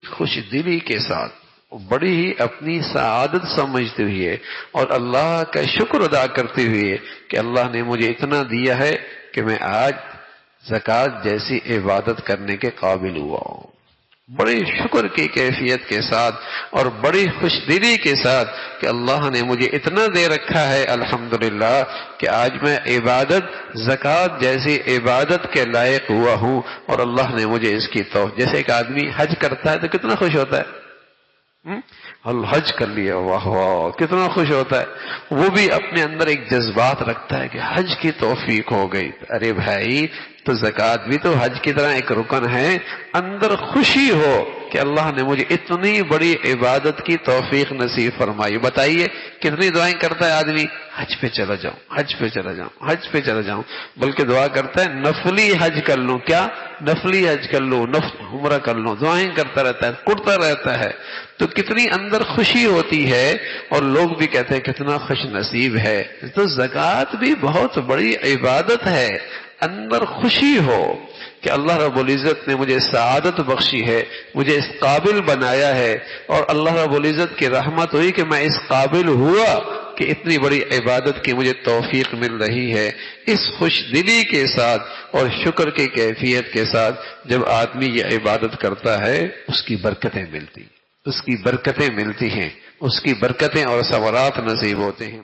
خوش دلی کے ساتھ، بڑی ہی اپنی سعادت سمجھتے ہوئے اور اللہ کا شکر ادا کرتے ہوئے کہ اللہ نے مجھے اتنا دیا ہے کہ میں آج زکوٰۃ جیسی عبادت کرنے کے قابل ہوا ہوں، بڑی شکر کی کیفیت کے ساتھ اور بڑی خوش دلی کے ساتھ کہ اللہ نے مجھے اتنا دے رکھا ہے الحمدللہ کہ آج میں عبادت زکوٰۃ جیسی عبادت کے لائق ہوا ہوں، اور اللہ نے مجھے اس کی جیسے ایک آدمی حج کرتا ہے تو کتنا خوش ہوتا ہے، حج کر لیا، واہ واہ کتنا خوش ہوتا ہے، وہ بھی اپنے اندر ایک جذبات رکھتا ہے کہ حج کی توفیق ہو گئی۔ ارے بھائی تو زکوٰۃ بھی تو حج کی طرح ایک رکن ہے، اندر خوشی ہو کہ اللہ نے مجھے اتنی بڑی عبادت کی توفیق نصیب فرمائی۔ بتائیے کتنی دعائیں کرتا ہے آدمی، حج پہ چلا جاؤں، حج پہ چلا جاؤں، حج پہ چلا جاؤں، بلکہ دعا کرتا ہے نفلی حج کر لوں، کیا نفلی حج کر لوں، عمرہ کر لوں، دعائیں کرتا رہتا ہے، کرتا رہتا ہے، تو کتنی اندر خوشی ہوتی ہے، اور لوگ بھی کہتے ہیں کتنا خوش نصیب ہے۔ تو زکوٰۃ بھی بہت بڑی عبادت ہے، اندر خوشی ہو کہ اللہ رب العزت نے مجھے سعادت بخشی ہے، مجھے اس قابل بنایا ہے، اور اللہ رب العزت کی رحمت ہوئی کہ میں اس قابل ہوا کہ اتنی بڑی عبادت کی مجھے توفیق مل رہی ہے۔ اس خوش دلی کے ساتھ اور شکر کی کیفیت کے ساتھ جب آدمی یہ عبادت کرتا ہے، اس کی برکتیں ملتی ہیں، اس کی برکتیں ملتی ہیں، اس کی برکتیں اور ثمرات نصیب ہوتے ہیں۔